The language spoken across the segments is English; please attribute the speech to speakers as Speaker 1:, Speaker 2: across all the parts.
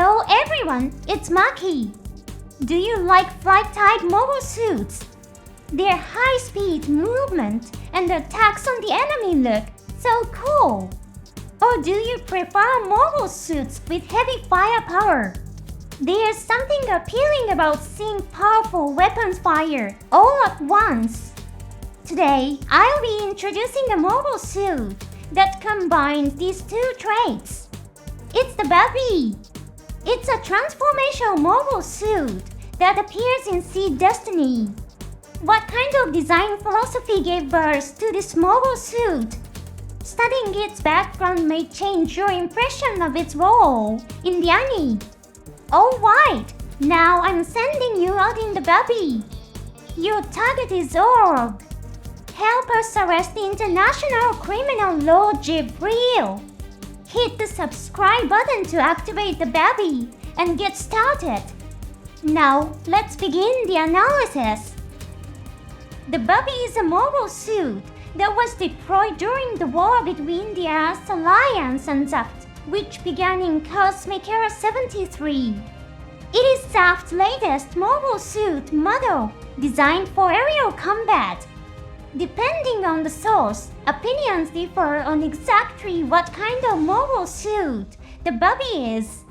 Speaker 1: Hello everyone, it's Maki. Do you like flight-type mobile suits? Their high-speed movement and attacks on the enemy look so cool. Or do you prefer mobile suits with heavy firepower? There's something appealing about seeing powerful weapons fire all at once. Today, I'll be introducing a mobile suit that combines these two traits. It's the BABI. It's a transformational mobile suit that appears in Seed Destiny. What kind of design philosophy gave birth to this mobile suit? Studying its background may change your impression of its role in the anime. Alright, now I'm sending you out in the BABI. Your target is Orb. Help us arrest the international criminal Lord Jibril. Hit the subscribe button to activate the BABI and get started. Now, let's begin the analysis. The BABI is a mobile suit that was deployed during the war between the Earth Alliance and Zaft, which began in Cosmic Era 73. It is Zaft's latest mobile suit model, designed for aerial combat. Depending on the source, opinions differ on exactly what kind of mobile suit the BABI is.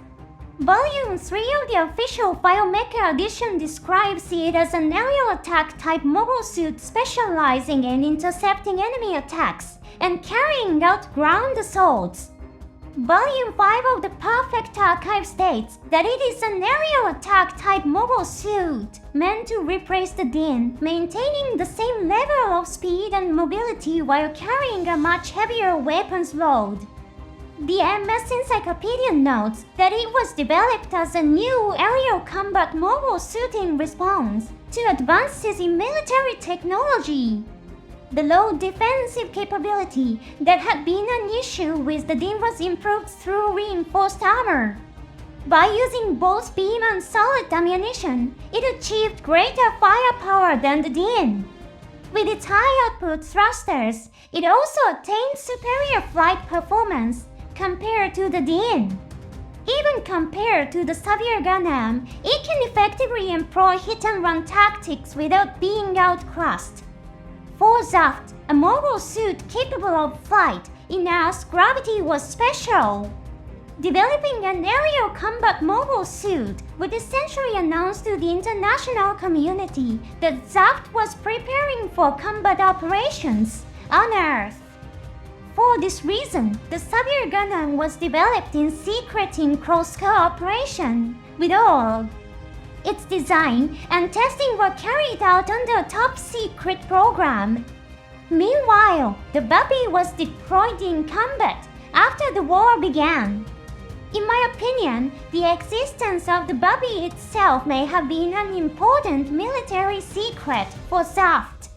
Speaker 1: Volume 3 of the official Mecha edition describes it as an aerial attack type mobile suit specializing in intercepting enemy attacks and carrying out ground assaults. Volume 5 of the Perfect Archive states that it is an aerial attack type mobile suit meant to replace the Din, maintaining the same level of speed and mobility while carrying a much heavier weapons load. The MS Encyclopedia notes that it was developed as a new aerial combat mobile suit in response to advances in military technology. The low defensive capability that had been an issue with the Din was improved through reinforced armor. By using both beam and solid ammunition, it achieved greater firepower than the Din. With its high output thrusters, it also attained superior flight performance compared to the Din. Even compared to the Savir Gundam, it can effectively employ hit-and-run tactics without being outclassed. For Zaft, a mobile suit capable of flight in Earth's gravity was special. Developing an aerial combat mobile suit would essentially announce to the international community that Zaft was preparing for combat operations on Earth. For this reason, the Savir Gundam was developed in secret in close cooperation with Orb. Its design and testing were carried out under a top-secret program. Meanwhile, the BABI was deployed in combat after the war began. In my opinion, the existence of the BABI itself may have been an important military secret for Zaft.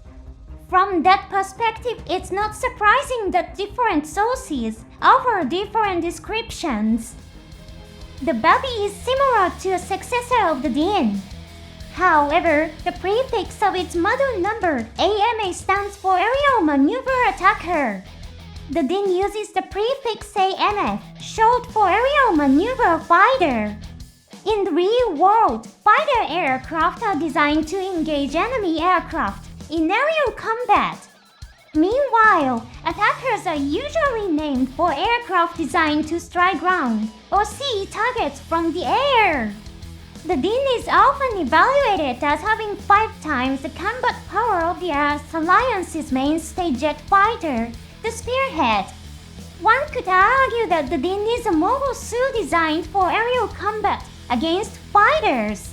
Speaker 1: From that perspective, it's not surprising that different sources offer different descriptions. The BABI is similar to a successor of the Din. However, the prefix of its model number AMA stands for Aerial Maneuver Attacker. The Din uses the prefix ANF, short for Aerial Maneuver Fighter. In the real world, fighter aircraft are designed to engage enemy aircraft in aerial combat. Meanwhile, attackers are usually named for aircraft designed to strike ground or see targets from the air. The Din is often evaluated as having 5 times the combat power of the Earth Alliance's mainstay jet fighter, the Spearhead. One could argue that the Din is a mobile suit designed for aerial combat against fighters.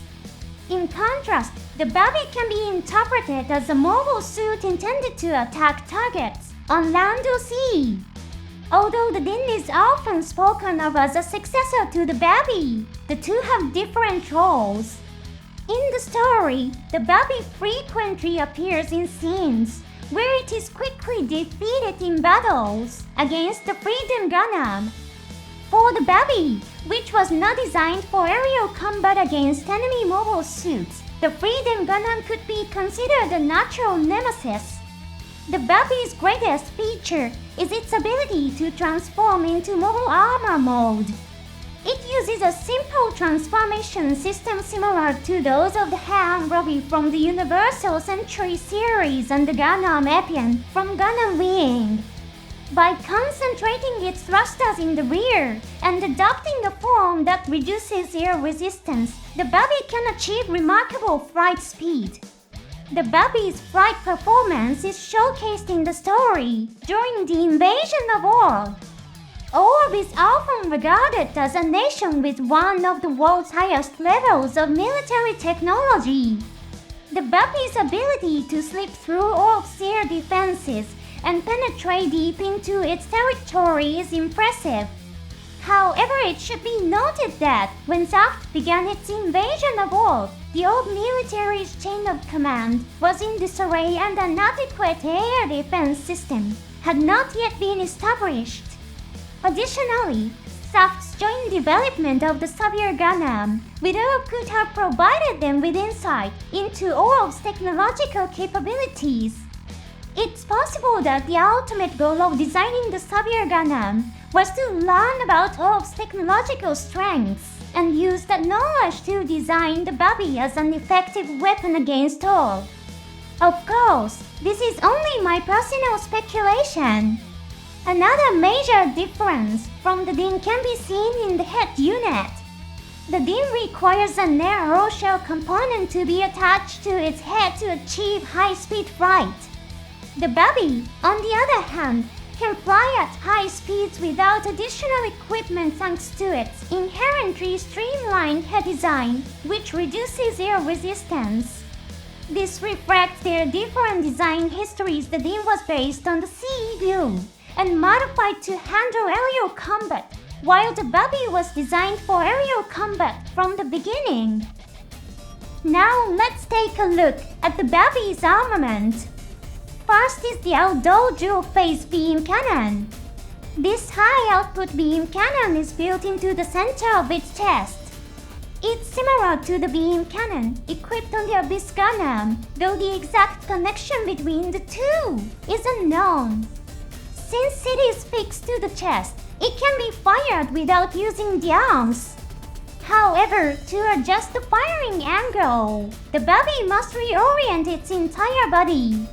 Speaker 1: In contrast, the BABI can be interpreted as a mobile suit intended to attack targets on land or sea. Although the Din is often spoken of as a successor to the BABI, the two have different roles. In the story, the BABI frequently appears in scenes where it is quickly defeated in battles against the Freedom Gundam. For the BABI, which was not designed for aerial combat against enemy mobile suits, the Freedom Gundam could be considered a natural nemesis. The BABI's greatest feature is its ability to transform into mobile armor mode. It uses a simple transformation system similar to those of the BABI from the Universal Century series and the Gundam Epion from Gundam Wing. By concentrating its thrusters in the rear and adopting a form that reduces air resistance, the BABI can achieve remarkable flight speed. The BABI's flight performance is showcased in the story during the invasion of Orb. Orb is often regarded as a nation with one of the world's highest levels of military technology. The BABI's ability to slip through Orb's air defenses and penetrate deep into its territory is impressive. However, it should be noted that when Zaft began its invasion of Orb, the Orb military's chain of command was in disarray and an adequate air defense system had not yet been established. Additionally, Zaft's joint development of the Savior Gundam with Orb could have provided them with insight into Orb's technological capabilities. It's possible that the ultimate goal of designing the Savior Gundam was to learn about Orb's technological strengths and use that knowledge to design the BABI as an effective weapon against Orb. Of course, this is only my personal speculation. Another major difference from the DIN can be seen in the head unit. The DIN requires a narrow shell component to be attached to its head to achieve high-speed flight. The BABI, on the other hand, can fly at high speeds without additional equipment thanks to its inherently streamlined head design, which reduces air resistance. This reflects their different design histories. The DIN was based on the CE view and modified to handle aerial combat, while the BABI was designed for aerial combat from the beginning. Now let's take a look at the BABI's armament. First is the outdoor dual-phase beam cannon. This high-output beam cannon is built into the center of its chest. It's similar to the beam cannon equipped on the Abyss Gundam, though the exact connection between the two is unknown. Since it is fixed to the chest, it can be fired without using the arms. However, to adjust the firing angle, the BABI must reorient its entire body.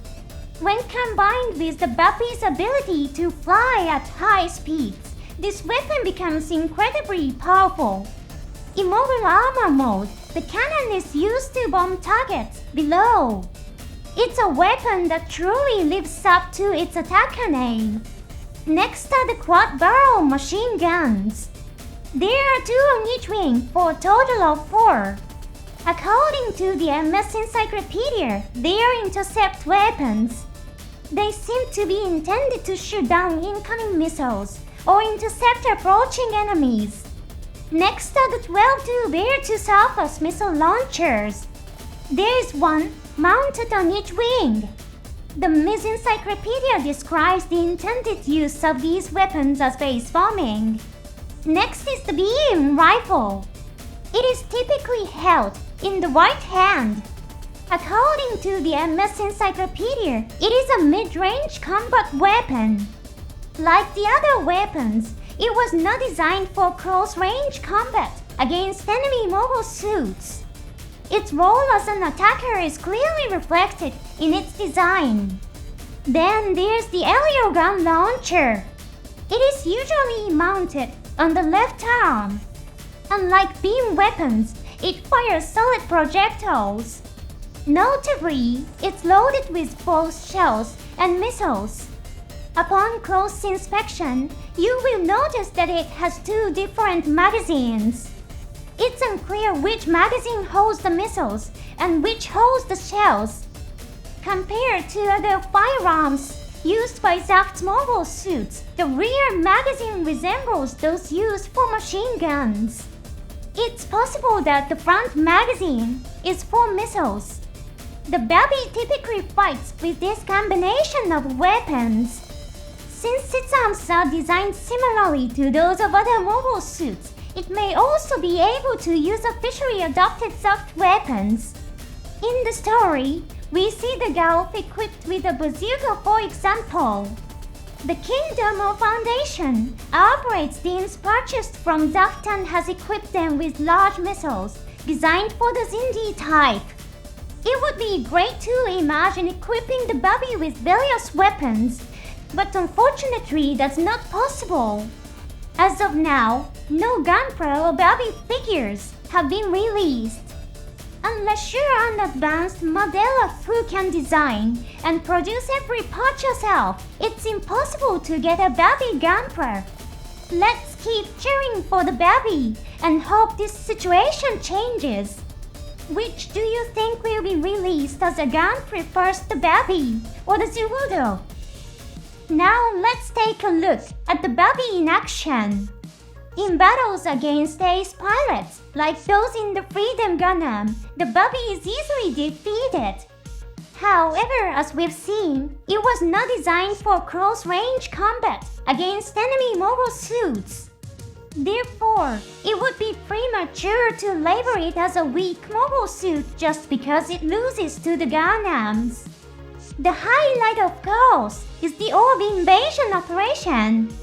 Speaker 1: When combined with the BABI's ability to fly at high speeds, this weapon becomes incredibly powerful. In mobile armor mode, the cannon is used to bomb targets below. It's a weapon that truly lives up to its attacker name. Next are the quad-barrel machine guns. There are 2 on each wing for a total of 4. According to the MS Encyclopedia, they are intercept weapons. They seem to be intended to shoot down incoming missiles or intercept approaching enemies. Next are the 12 tube air-to-surface missile launchers. There is one mounted on each wing. The MS Encyclopedia describes the intended use of these weapons as base bombing. Next is the beam rifle. It is typically held in the right hand. According to the MS Encyclopedia, it is a mid-range combat weapon. Like the other weapons, it was not designed for close-range combat against enemy mobile suits. Its role as an attacker is clearly reflected in its design. Then there's the aerial gun launcher. It is usually mounted on the left arm. Unlike beam weapons, it fires solid projectiles. Notably, it's loaded with both shells and missiles. Upon close inspection, you will notice that it has 2 different magazines. It's unclear which magazine holds the missiles and which holds the shells. Compared to other firearms used by Zaft's mobile suits, the rear magazine resembles those used for machine guns. It's possible that the front magazine is for missiles. The BABI typically fights with this combination of weapons. Since its arms are designed similarly to those of other mobile suits, it may also be able to use officially adopted Zaft weapons. In the story, we see the Golf equipped with a bazooka, for example. The Kingdom of Foundation operates teams purchased from Zaft and has equipped them with large missiles designed for the Zindi type. It would be great to imagine equipping the BABI with various weapons, but unfortunately that's not possible. As of now, no Gunpro or BABI figures have been released. Unless you're an advanced modeler who can design and produce every part yourself, it's impossible to get a BABI Gunpro. Let's keep cheering for the BABI and hope this situation changes. Which do you think will be released as a Gunpro first, the BABI or the Zerudo? Now let's take a look at the BABI in action. In battles against ace pilots, like those in the Freedom Gundam, the BABI is easily defeated. However, as we've seen, it was not designed for close-range combat against enemy mobile suits. Therefore, it would be premature to label it as a weak mobile suit just because it loses to the Gundams. The highlight, of course, is the Orb Invasion operation.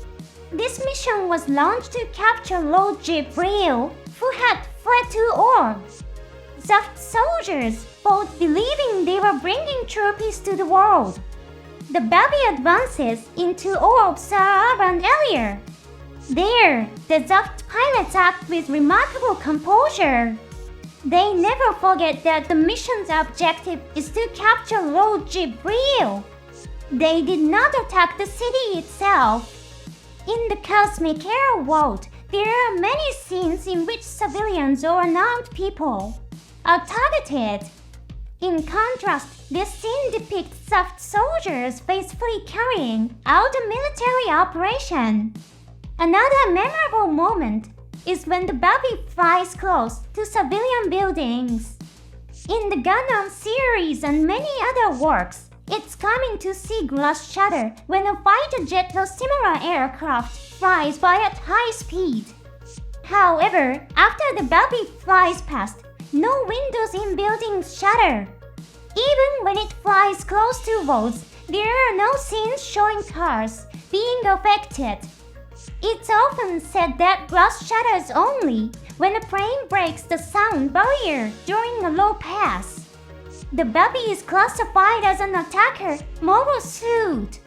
Speaker 1: This mission was launched to capture Lord Jibril, who had fled to Orb. Zaft soldiers fought believing they were bringing trophies to the world. The BABI advances into Orb Sahara area. There, the Zaft pilots act with remarkable composure. They never forget that the mission's objective is to capture Lord Jibril. They did not attack the city itself. In the Cosmic Air world, there are many scenes in which civilians or unarmed people are targeted. In contrast, this scene depicts Zaft soldiers faithfully carrying out a military operation. Another memorable moment is when the BABI flies close to civilian buildings. In the Gundam series and many other works, it's common to see glass shatter when a fighter jet or similar aircraft flies by at high speed. However, after the BABI flies past, no windows in buildings shatter. Even when it flies close to walls, there are no scenes showing cars being affected. It's often said that glass shatters only when a plane breaks the sound barrier during a low pass. The BABI is classified as an attacker mobile suit.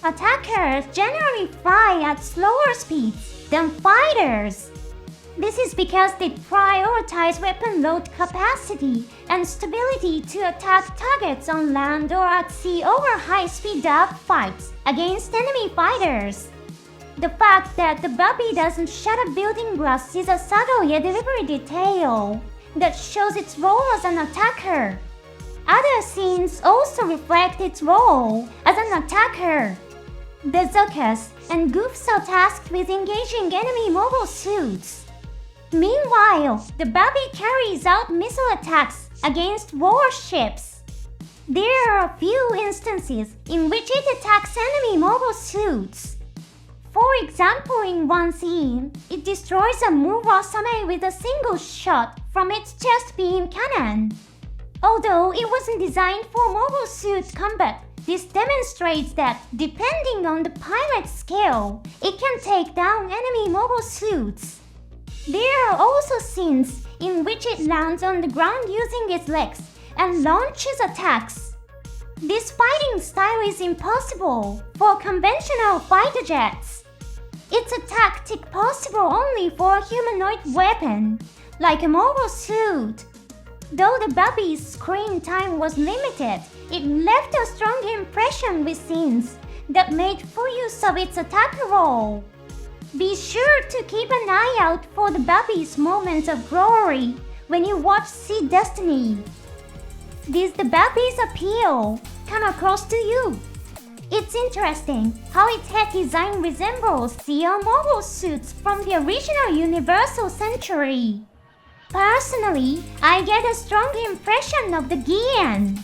Speaker 1: Attackers generally fly at slower speeds than fighters. This is because they prioritize weapon load capacity and stability to attack targets on land or at sea over high-speed dogfights against enemy fighters. The fact that the BABI doesn't shatter building glass is a subtle yet deliberate detail that shows its role as an attacker. Other scenes also reflect its role as an attacker. The Zokas and Goofs are tasked with engaging enemy mobile suits. Meanwhile, the BABI carries out missile attacks against warships. There are a few instances in which it attacks enemy mobile suits. For example, in one scene, it destroys a Murasame with a single shot from its chest beam cannon. Although it wasn't designed for mobile suit combat, this demonstrates that, depending on the pilot's skill, it can take down enemy mobile suits. There are also scenes in which it lands on the ground using its legs and launches attacks. This fighting style is impossible for conventional fighter jets. It's a tactic possible only for a humanoid weapon, like a mobile suit. Though the BABI's screen time was limited, it left a strong impression with scenes that made full use of its attacker role. Be sure to keep an eye out for the BABI's moments of glory when you watch See Destiny. Does the BABI's appeal come across to you? It's interesting how its head design resembles the mobile suits from the original Universal Century. Personally, I get a strong impression of the Gian.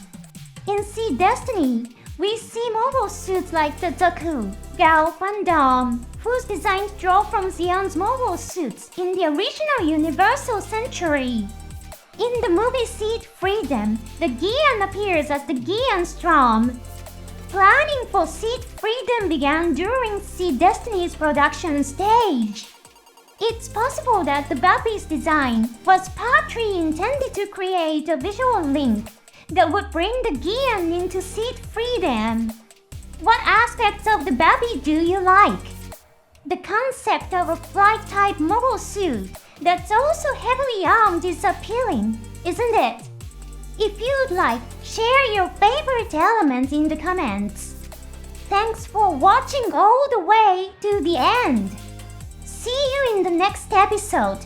Speaker 1: In See Destiny, we see mobile suits like the Zaku, Galf, and Dom, whose designs draw from Xion's mobile suits in the original Universal Century. In the movie Seed Freedom, the Gian appears as the Gian Strom. Planning for Seed Freedom began during Seed Destiny's production stage. It's possible that the BABI's design was partly intended to create a visual link that would bring the Gian into Seed Freedom. What aspects of the BABI do you like? The concept of a flight-type mobile suit that's also heavily armed is appealing, isn't it? If you'd like, share your favorite element in the comments. Thanks for watching all the way to the end. See you in the next episode.